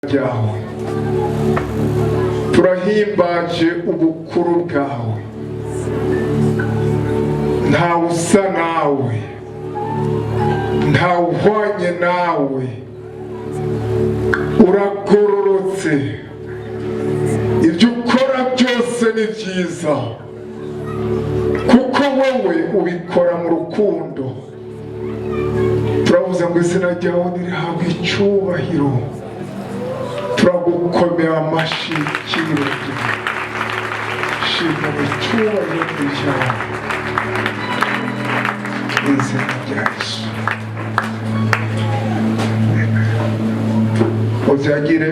ryawe, turahimbaje ubukuru bwawe, ntawe usa nawe, ntawe uhwanye nawe, uragororotse, ibyo ukora byose ni byiza kuko wowe ubikora mu rukundo. Turavuze ngo izina ryawe nirihabwe icyubahiro, turagukomera amashyi y'ikirenge, shimwa icyubahiro cyawe mu izina rya Yesu. Uzagire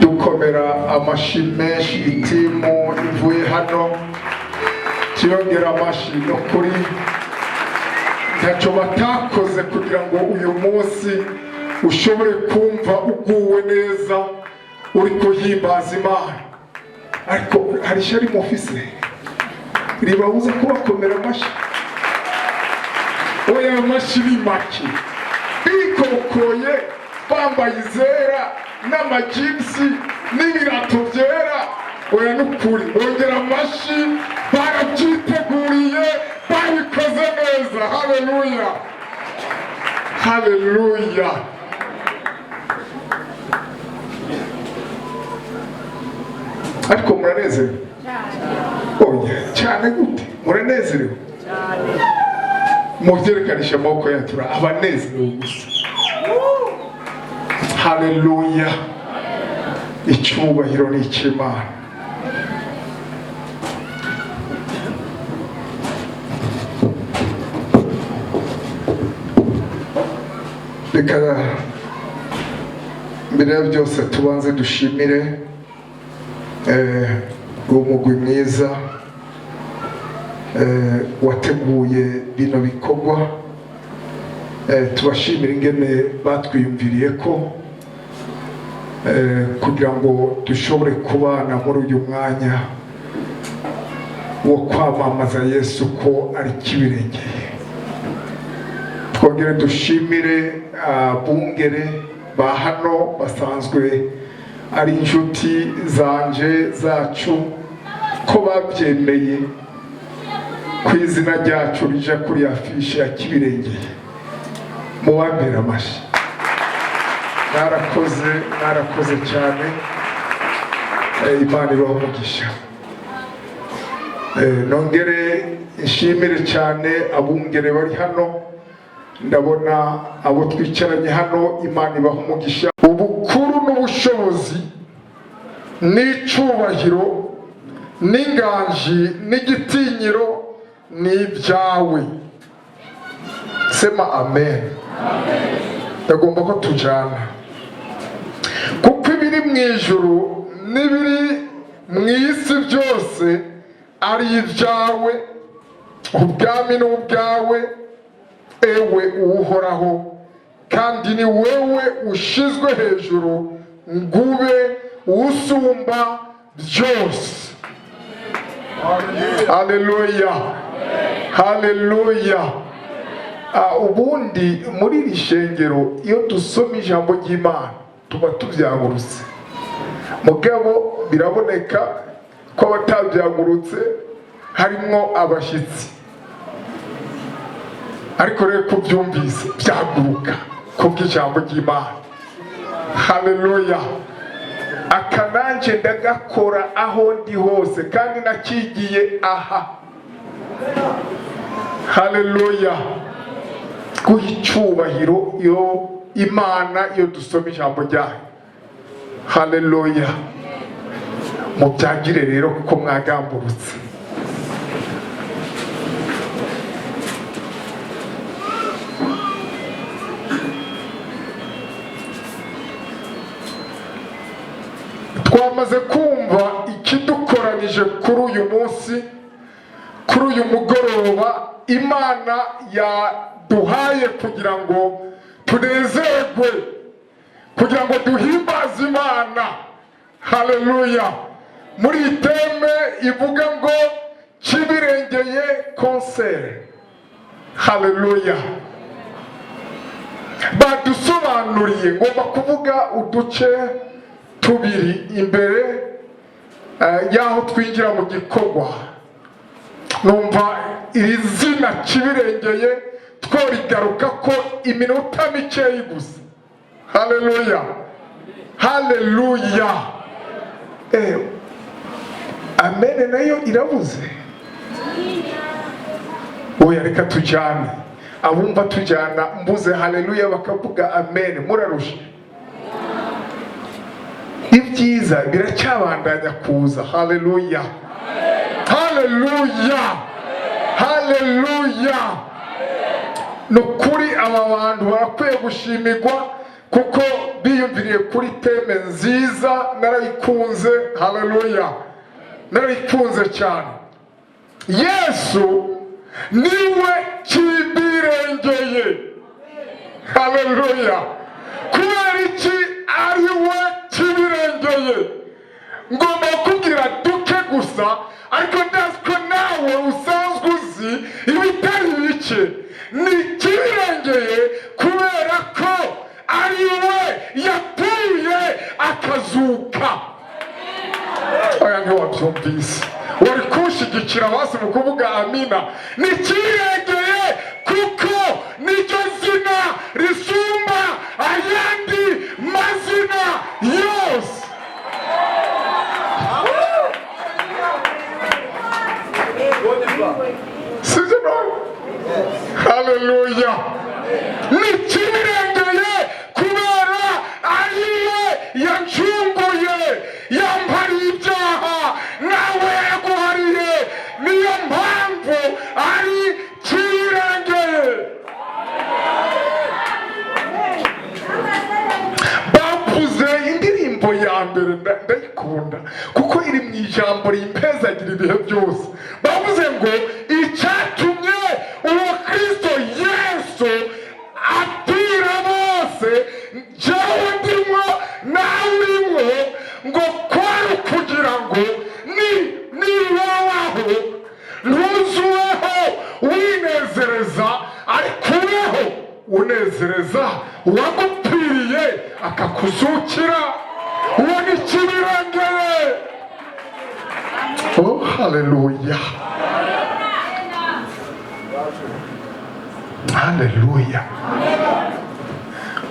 dukomera amashyi menshi, itimu ivuye hano tuyongera amashyi no kuri ntacyo batakoze kugira ngo uyu munsi ushobore kumva uguwe neza uri kuhimbaza Imana. Ariko hari ishyari mufise ribabuza kubakomera amashyi. Oya, amashyi ni make, bikokoye bambaye izera n'amajipsi n'ibirato byera. Oya n'ukuri, bongera amashyi, barabyiteguriye, babikoze neza. Haleluya, haleluya. Ariko muranezerewe? Oya, cyane gute? Muranezerewe? Mubyerekanishi amaboko yacu, abanezerewe gusa. Haleluya, icyubahiro ni icy'Imana. Reka mbere ya byose tubanze dushimire umugwi mwiza wateguye bino bikorwa. Tubashimira ingene batwiyumviriye ko kugira ngo dushobore kubana muri uyu mwanya wo kwamamaza Yesu ko ari kibirengeye. Twongere dushimire abungere ba hano basanzwe ari inshuti zanje zacu ko babyemeye ku izina ryacu rije kuri afishe ya kibirengeye. Mubambere amashyi. Mwarakoze cyane, Imana ibahe umugisha. Nongere nshimire cyane abungere bari hano, ndabona abo twicaranye hano, Imana ibahe umugisha. Ubukuru n'ubushobozi n'icyubahiro n'inganji n'igitinyiro ni ibyawe. Sema amen. Ndagomba ko tujyana, kuko ibiri mu ijuru n'ibiri mu isi byose ari ibyawe, ubwami ni ubwawe ewe uhoraho, kandi ni wewe ushizwe hejuru ngube usumba byose. Haleluya, haleluya. Ubundi muri iri shengero iyo dusoma ijambo ry'Imana tuba tubyagurutse, mugabo biraboneka ko abatabyagurutse harimo abashyitsi. Ariko rero kubyumvise byaguruka kubw'ijambo ry'Imana. Haleluya. Akananje ndagakora aho ndi hose kandi nakigiye aha. Haleluya. Guha icyubahiro iyo Imana iyo dusoma ijambo ryayo. Haleluya. Mubyagire rero kuko mwagamburutse. Twamaze kumva ikidukoranije kuri uyu munsi, kuri uyu mugoroba Imana yaduhaye kugira ngo tunezerwe, kugira ngo duhimbaze Imana. Haleluya. Muri iteme ivuga ngo kibirengeye concert. Haleluya. Badusoma nabasobanuriye ngomba kuvuga uduce tubiri imbere y'aho twinjira mu gikorwa. Numva iri zina kibirengeye tworigaruka ko iminota mikeyi gusa. Haleluya, haleluya. Amen nayo irabuze. Oya reka tujyane. Abumva tujyana mbuze haleluya bakavuga amen murarusha. Ibyiza biracyabandanya kuza. Haleluya, haleluya, haleluya. Nukuri aba bantu barakwiye gushimirwa kuko biyumviriye kuri teme nziza narayikunze. Haleluya, narayikunze cyane. Yesu niwe kibirengeye. Haleluya. Kubera iki ari we kibirengeye? Ngomba kugira duke gusa, ariko ndaziko nawe usanzwe uzi ibitari bike. Ni kibirengeye kubera ko ari we yapfuye akazuka. Oya ntiwabyumvise. Wari kunshyigikira basi mu kuvuga amina. Ni kibirengeye kuko nicyo zina risumba ayandi mazina yose. Sije no? Haleluya. Ni kibirengeye kubera ariwe yancunguye, yampariye ibyaha nawe yaguhariye. Niyo mpamvu ari kibirengeye. Bavuze indirimbo ya mbere ndayikunda kuko iri mu ijambo rimpezagira ibihe byose. Bavuze ngo icyatumye uwo Kristo Yesu apfira bose, jyewe ndimo nawe urimo, ngo kwari kugira ngo nibaho ntuzuweho winezereza, ariko ubeho unezereza uwagupfiriye akakuzukira. Uwo ni kibirengeye. Oh haleluya, haleluya.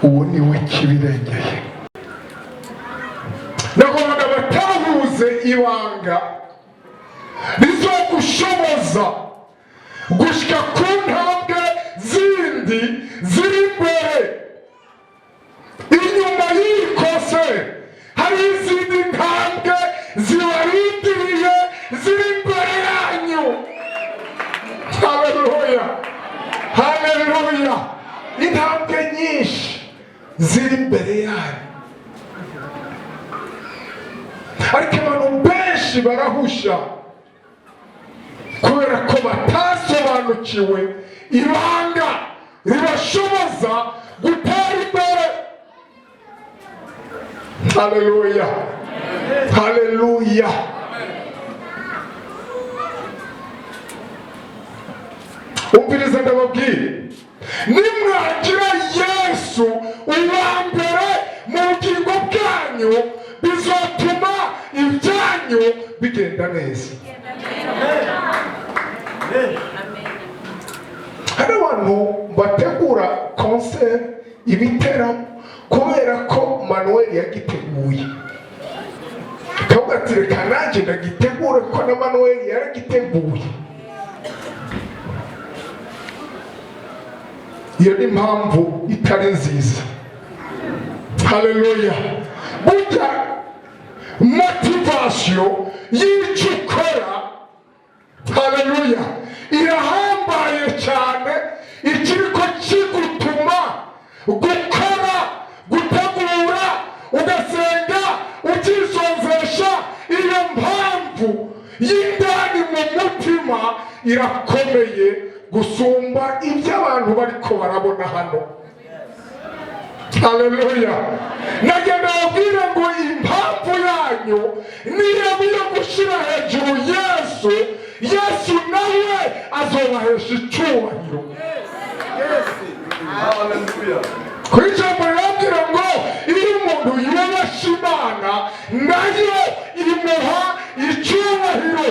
Uwo ni we kibirengeye. Nagomba batahuze ibanga rizogushoboza gushika ku ntambwe zindi ziri imbere. Inyuma y'ikose hari izindi ntambwe zibarindiriye ziri imbere yanyu. Haleluya, haleluya. Intambwe nyinshi ziri imbere yanyu, ariko abantu benshi barahusha kubera ko batasobanukiwe ibanga ribashoboza gutera imbere. Haleluya, haleluya. Umviriza ndababwire, nimwagira Yesu uwa mbere mu bugingo bwanyu, bizotuma ibyanyu bigenda neza. Hari abantu bategura concert, ibiteramo kubera ko Manuel yagiteguye. Kavuga ati reka nanjye ndagitegure ko na Manuel yaragiteguye. Iyo ni impamvu itari nziza. Haleluya. Burya motivation y'icyo ukora, haleluya, irahambaye cyane. Ikiriko kigutuma gukora, gutegura, ugasenga, ukisonzesha, iyo mpamvu y'indani mu mutima irakomeye gusumba ibyo abantu bariko barabona hano. Haleluya. Nagenda babwire ngo impamvu yanyu niyo yo gushyira hejuru Yesu. Yesu nawe azobahesha icyubahiro. Haleluya. Kuri ijambo rirambwira ngo iyo umuntu yubashye Imana nayo imuha icyubahiro.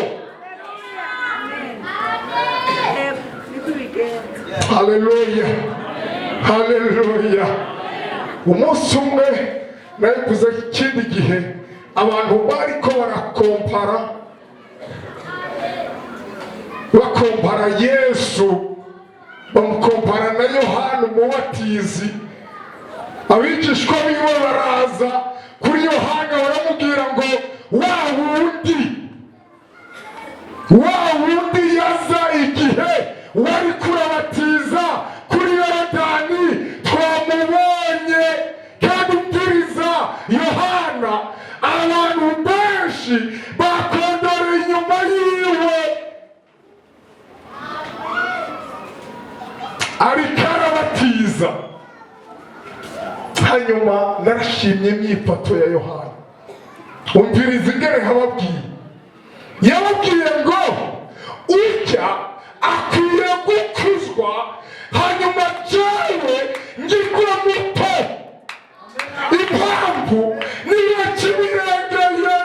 Haleluya, haleluya. Umunsi umwe nayikuze ikindi gihe abantu bariko bakompara Yesu, bamukompara na Yohana Umubatizi. Abigishwa biwe baraza kuri Yohana baramubwira ngo wa wundi yaza igihe wari kurabatiza kuri Yorodani twamubonye, kandi umviriza Yohana abantu benshi bakondora inyuma yiwe ariko arabatiza. Hanyuma narashimye imyifato ya Yohana. Umviriza ingere yababwiye ngo ujya akwiye gukuzwa, hanyuma jewe ngirwa muto. Impamvu niyo kibirengeye,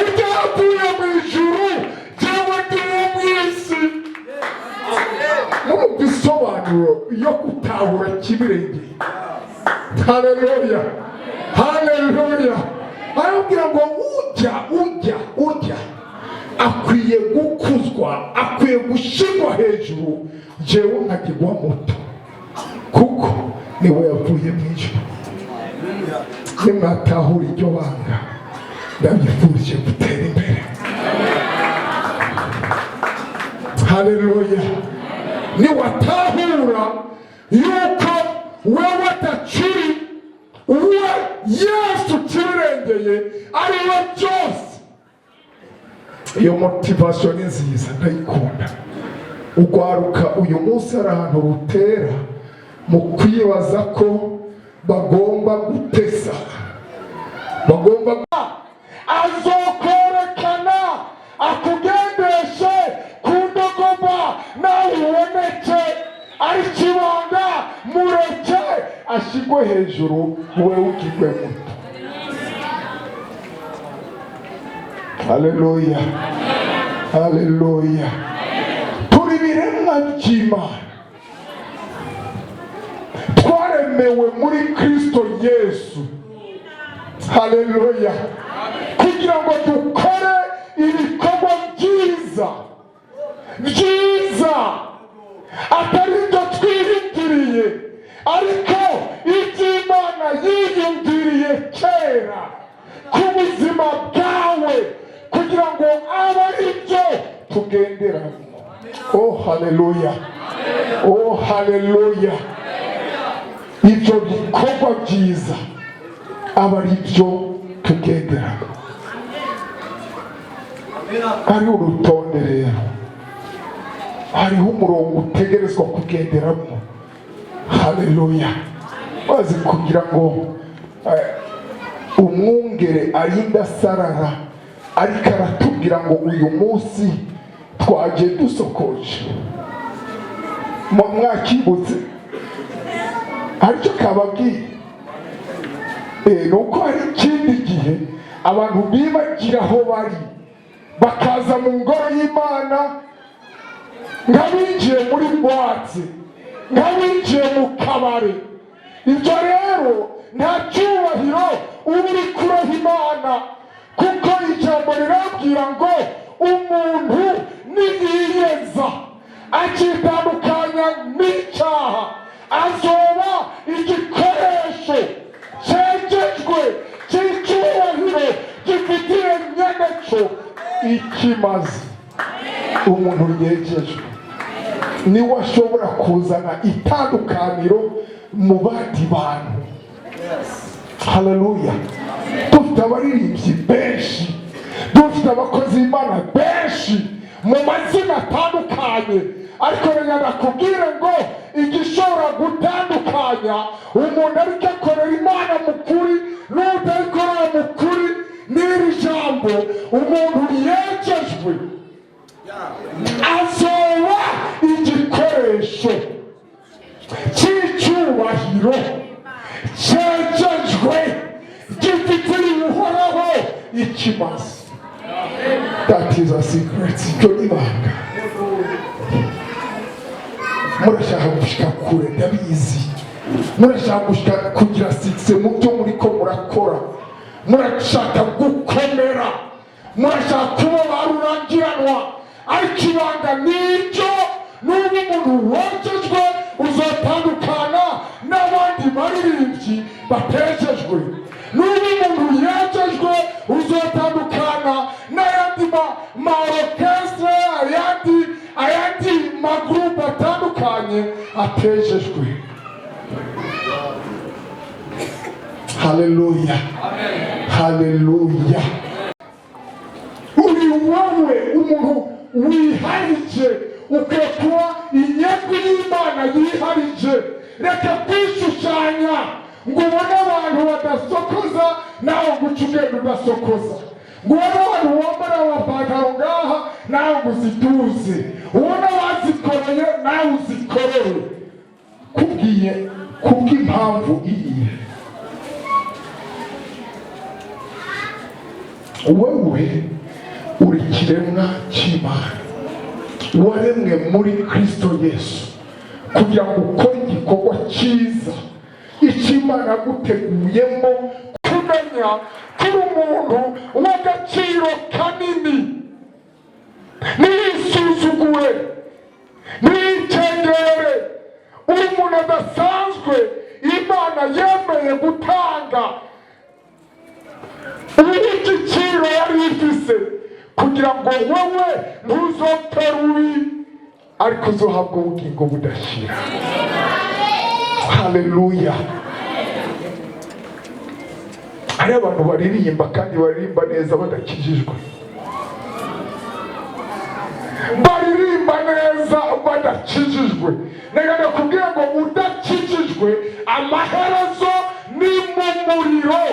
ujya avuye mu ijuru, jewe ndi mu isi. Mu bisobanuro yo gutahura kibirengeye. Haleluya, haleluya. Arabwira ngo ujya akwiye gukuzwa, akwiye gushyirwa hejuru, jewe nkagirwa muto, kuko niwe yavuye mu ijuru. Nimwatahura iryo banga, ndabifurije gutera imbere. Haleluya. Niwatahura yuko wewe atakiri uwe Yesu kirengeye ari we byose, iyo motivation ni nziza, ndayikunda. Ugwaruka uyu munsi ari ahantu rutera mu kwibaza ko bagomba gutesa, bagomba azokorekana akugendeshe ku ndogoba nawe uboneke ari kibanga, mureke ashigwe hejuru, wewe ugirwe muto. Haleluya, haleluya. Turi biremwa by'Imana, twaremewe muri Kristo Yesu. Haleluya. Kugira ngo dukore ibikorwa byiza atari byo twihitiriye, ariko iby'Imana yiyumviriye kera ku buzima bwawe, kugira ngo abe ari byo tugenderamo. Oh haleluya, oh haleluya. Ibyo bikorwa byiza aba ari byo tugenderamo. Ari urutonde rero, hariho umurongo utegerezwa kugenderamo. Haleluya. Bazi kugira ngo umwungere arinde asarara, ariko aratubwira ngo uyu munsi twaje dusokoje. Mwakibutse aricyo kababwiye, nuko hari ikindi gihe abantu bibagira aho bari, bakaza mu ngoro y'Imana nk'abinjiye muri boîte, nk'abinjiye mu kabari. Ibyo rero nta cyubahiro uba uri kuroha Imana, kuko ijambo rirabwira ngo umuntu niyiyeza akitandukanya n'icyaha, azoba igikoresho cyegejwe cy'icyubahiro gifitiye nyeneco ikimaze. Umuntu yegejwe niwe ashobora kuzana itandukaniro mu bandi bantu. Haleluya. Dufite abaririmbyi benshi, dufite abakozi b'Imana benshi mu mazina atandukanye, ariko reka nakubwire ngo igishobora gutandukanya umuntu ariko akorera Imana mu kuri n'utayikorera mu kuri n'iri jambo, umuntu yegejwe azoba igikoresho cy'icyubahiro icyubahiro cyejejwe gifitiye uhoraho ikimaze. That is a secret. Icyo ni ibanga. Murashaka gushika kure ndabizi, murashaka gushika kugira sikise mu byo muri ko murakora, murashaka gukomera, murashaka kuba barurangiranwa, ariko ibanga n'icyo n'ubu umuntu wogejwe uzatandukana n'abandi baririmbyi batejejwe, n'ubu umuntu yegejwe uzatandukana n'ayandi maorokestre, ayandi magrupe atandukanye atejejwe. Haleluya, haleluya. Uri wowe umuntu wiharije, ukekuwa inyego y'Imana yiharije. Reka kwishushanya ngo ubone abantu badasokoza nawe guca ugenda udasokoza, ngo ubone abantu wambara amapantaro ngaha nawe uzituze, ubone abazikoreye nawe uzikorere. Kubw'impamvu iyi, wewe uri kiremwa cy'Imana, waremwe muri Kristo Yesu kugira ngo ukore igikorwa cyiza Imana yaguteguyemo, kumenya kuri umuntu w'agaciro kanini. Nisuzugure, nikengere, uri umuntu adasanzwe Imana yemeye gutanga igiciro yari ifise kugira ngo wowe ntuzopfe rubi ariko uzohabwa ubugingo budashira. Haleluya. Hari abantu baririmba kandi baririmba neza badakijijwe, baririmba neza badakijijwe. Nagana kubwira ngo udakijijwe amaherezo ni mu muriro.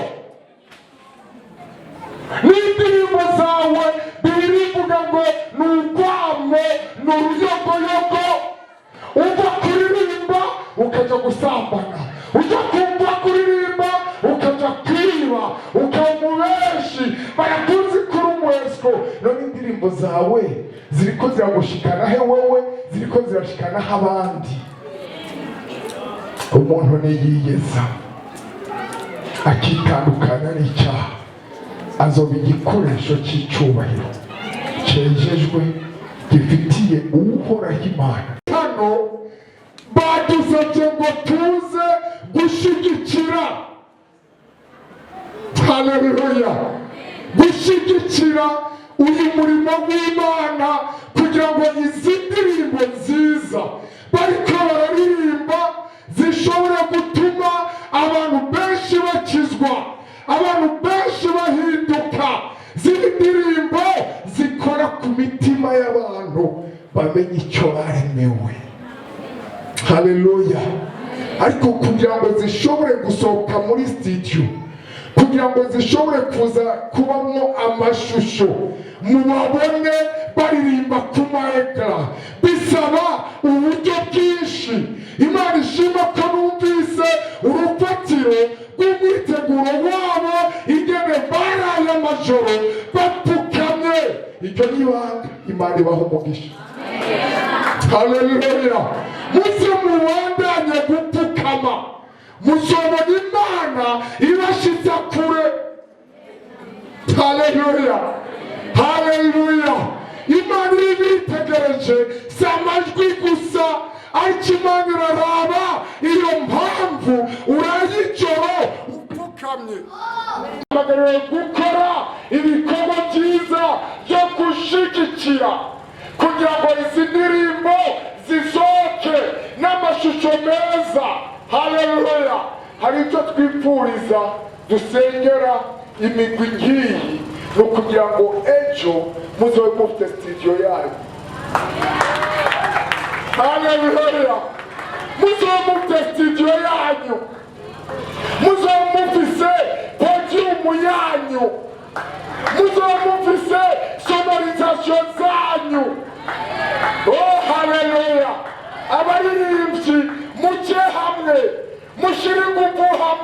N'indirimbo zawe birivuga ngo ni urwamo, ni uruyogoyogo. Ujya kuririmba ukajya gusambana, ujya kumva kuririmba ukajya kwiba, ukaba umubeshi, barakuzi kuri umwesiko. None indirimbo zawe ziriko ziragushikana he wowe, ziriko zirashikana abandi. Umuntu niyiyeza akitandukanya n'icyaha, azoba igikoresho cy'icyubahiro cyejejwe gifitiye uhoraho Imana. Hano badusabye ngo tuze gushyigikira, haleluya, gushyigikira uyu murimo w'Imana kugira ngo izi ndirimbo nziza bariko bararirimba zishobora gutuma abantu benshi bakizwa, abantu benshi bahinduka. Ziri ndirimbo zikora ku mitima y'abantu bamenye icyo baremewe. Haleluya. Ariko kugira ngo zishobore gusohoka muri studio, kugira ngo zishobore kuza kubamo amashusho mubabone baririmba ku maekara, bisaba uburyo bwinshi. Imana ishima ko numvise urufatiro rw'umwiteguro wabo ingene baraye amajoro bapfukamye. Icyo n'ibanga Imana ibaha umugisha. Haleluya. Muze mubandanye gupfukama, muzobona Imana ibashitsa kure. Haleluya, haleluya. Imana ibitegereje si amajwi gusa, ariko Imana iraraba iyo mpamvu urayijoro upfukamye. Bagariwe gukora ibikorwa byiza byo gushigikira kugira ngo izi ndirimbo zisohoke n'amashusho meza. Haleluya. Hari icyo twipfuriza dusengera imigwi ngiyi, no kugira ngo ejo muzobe mufite studio yanyu. Haleluya. Muzobe mufite studio yanyu, muzobe mufise podium yanyu, muzobe mufise sonorisation zanyu. Oh haleluya. Abaririmbyi muke hamwe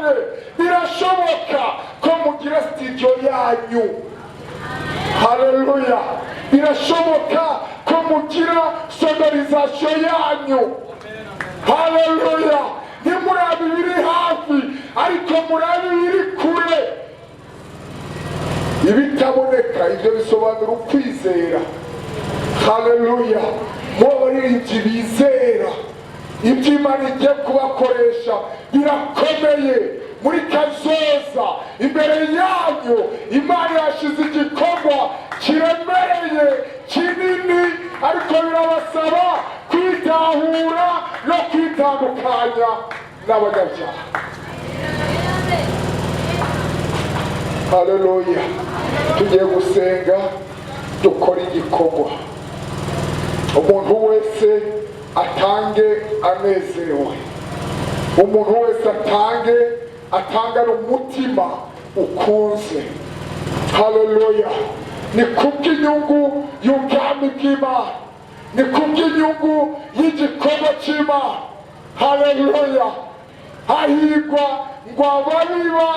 namwe birashoboka ko mugira studio yanyu. Haleluya. Birashoboka ko mugira sonorisation yanyu. Haleluya. Ntimurabe ibiri hafi ariko murabe ibiri kure. Ibitaboneka ibyo bisobanura ukwizera. Haleluya. Mubaririmbyi bizera ibyo Imana igiye kubakoresha birakomeye muri kazoza. Imbere yanyu Imana yashize igikorwa kiremereye kinini, ariko birabasaba kwitahura no kwitandukanya n'abanyabyaha. Haleluya. Tugiye gusenga dukora igikorwa. Umuntu wese atange anezerewe. Umuntu wese atanga n'umutima ukunze. Haleluya. Ni kubw'inyungu y'ubwami bw'Imana, ni kubw'inyungu y'igikorwa cy'Imana. Haleluya. Hahirwa ngo ababiba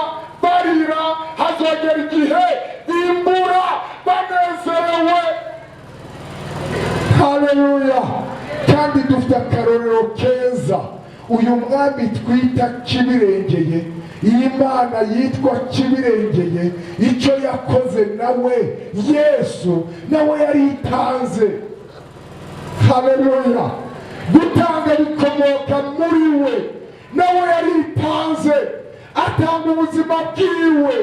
barira hazogera igihe bimbura banezerewe. Haleluya. Kandi dufite akarorero keza. Uyu mwami twita Kibirengeye, iyi Mana yitwa Kibirengeye, icyo yakoze nawe Yesu nawe yaritanze. Haleluya. Gutanga bikomoka muri we. Nawe yaritanze atanga ubuzima bwiwe,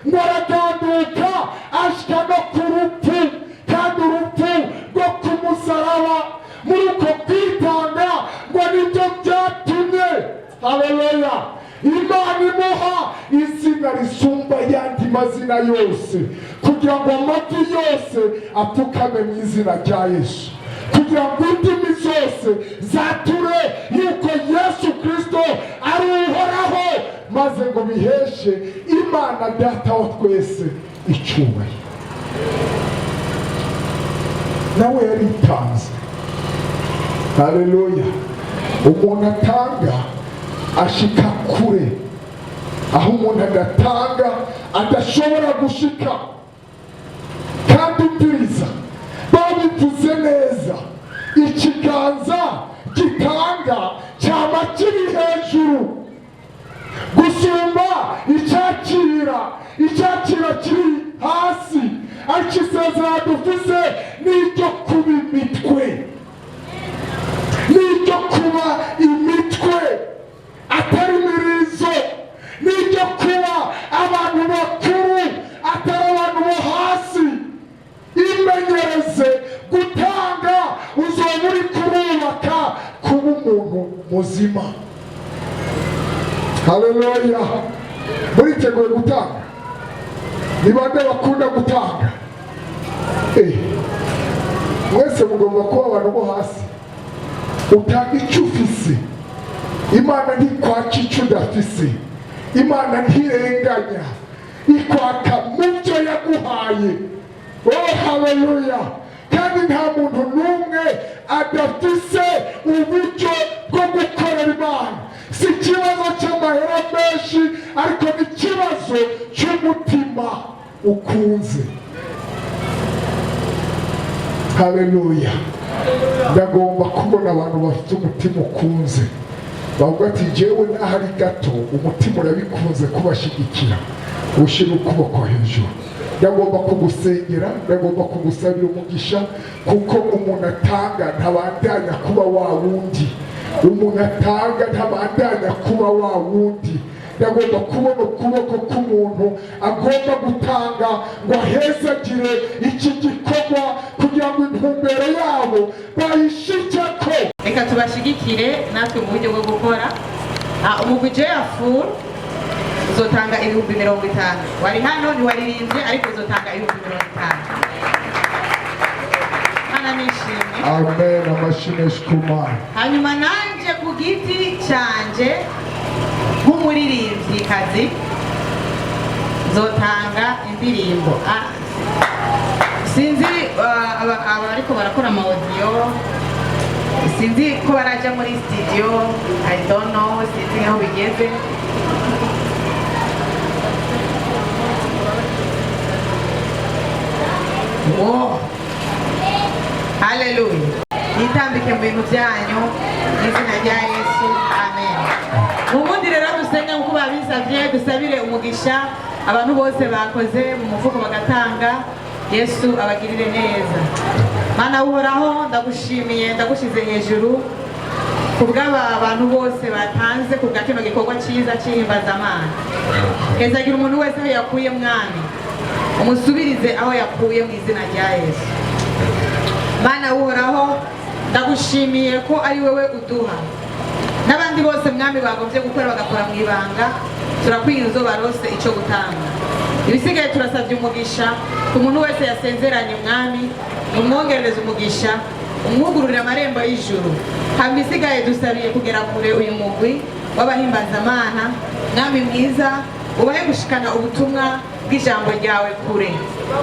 ngo araganduka ashika no ku rupfu, kandi urupfu rwo ku musaraba. Muri uko kwitanga ngo nibyo byatumye, haleluya, Imana imuha izina risumba yandi mazina yose, kugira ngo amavi yose apfukame mu izina rya Yesu, kugira ngo indimi zose zature yuko Yesu Kristo ari uhoraho, maze ngo biheshe Imana Data wa twese icyubahiro. Nawe yaritanze. Haleluya. Umuntu atanga ashika kure, aho umuntu adatanga adashobora gushika. Kandi ubwiriza babivuze neza, ikiganza gitanga cyaba kiri hejuru gusumba icyakira kiri hasi. Ariko isezerano dufise n'iryo kuba imitwe, n'iryo kuba imitwe atari imirizo, n'iryo kuba abantu bakuru atari abantu bo hasi. Imenyereze gutanga, uzoba uri kurubaka kuba umuntu muzima. Haleluya. Muriteguye gutanga? Ni bande bakunda gutanga? Mwese mugomba kuba abantu bo hasi. Utanga icyo ufise. Imana ntikwaka icyo udafise. Imana ntirenganya, ikwaka mu byo yaguhaye. Oh, haleluya. Kandi nta muntu n'umwe adafise uburyo bwo gukorera Imana. Si ikibazo cy'amahera menshi, ariko ni ikibazo cy'umutima ukunze. Haleluya. Ndagomba kubona abantu bafite umutima ukunze, bavuga ati jewe n'ahari gato umutima urabikunze kubashyigikira, ushyira ukuboko hejuru. Ndagomba kugusengera, ndagomba kugusabira umugisha, kuko umuntu atanga ntabandanya kuba wa wundi. Umuntu atanga ntabandanya kuba wa wundi. Ndagomba kubona ukuboko k'umuntu agomba gutanga ngo ahezagire iki gikorwa, kugira ngo intumbero yabo bayishikeko. Reka tubashigikire natwe mu buryo bwo gukora. Umugwi Jeyafuru uzotanga 50,000. Wari hano ntiwaririmbye, ariko uzotanga 50,000. Hana nishimye. Amen. Amashimwe kumana. Hanyuma nanje ku giti cyanje nk'umuririmbyikazi nzotanga indirimbo. Sinzi abariko barakora ama audio, sinzi ko barajya muri studio, I don't know, sinzi aho bigeze. Wow. Haleluya. Yitambike mu bintu byanyu mu izina rya Yesu. Amen. Ubundi rero dusenge nk'uko babisabye, dusabire umugisha abantu bose bakoze mu mufuko bagatanga. Yesu abagirire neza. Mana uhoraho, ndagushimiye, ndagushize hejuru kubw'aba abantu bose batanze kubwa kino gikorwa cyiza cy'ihimbazamana. Kezagira umuntu wese aho yakuye mwami, umusubirize aho yakuye mu izina rya Yesu. Mana uhoraho, ndagushimiye ko ari wewe uduha. N'abandi bose mwami bagombye gukora bagakora mu ibanga, turakwinginze barose icyo gutanga. Ibisigaye turasabye umugisha ku muntu wese yasezeranye mwami, umwongerereze umugisha, umwugururire amarembo y'ijuru. Hama isigaye dusabiye kugera kure uyu mugwi w'abahimbazamana. Mwami mwiza, ubahe gushikana ubutumwa bw'ijambo ryawe kure.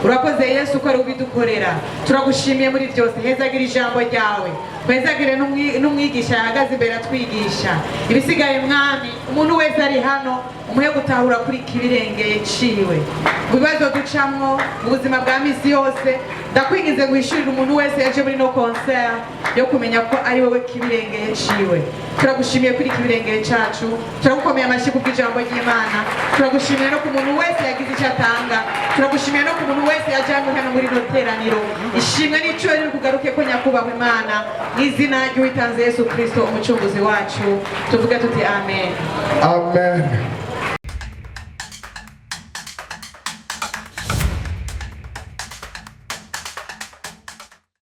Urakoze Yesu ko ari ubidukorera. Turagushimiye muri byose. Hezagira ijambo ryawe, hezagire n'umwigisha yahagaze imbere atwigisha. Ibisigaye mwami, umuntu wese ari hano umuhe gutahura kuri kibirengeye ciwe. Mu bibazo ducamwo mu buzima bwa misi yose, ndakwingize guhishurira umuntu wese yaje muri no concert yo kumenya ko ari wowe kibirengeye ciwe. Turagushimiye kuri kibirengeye cacu, turagukomeye amashyi kubw'ijambo ry'Imana. Turagushimiye no ku muntu wese yagize icyo atanga, turagushimiye no ku muntu wese yajyanywe hano muri no teraniro. Ishimwe n'icyubahiro kugaruke ko nyakubahwa Imana, mu izina ry'uwitanze Yesu Kristo umucunguzi wacu, tuvuge tuti amen. Amen.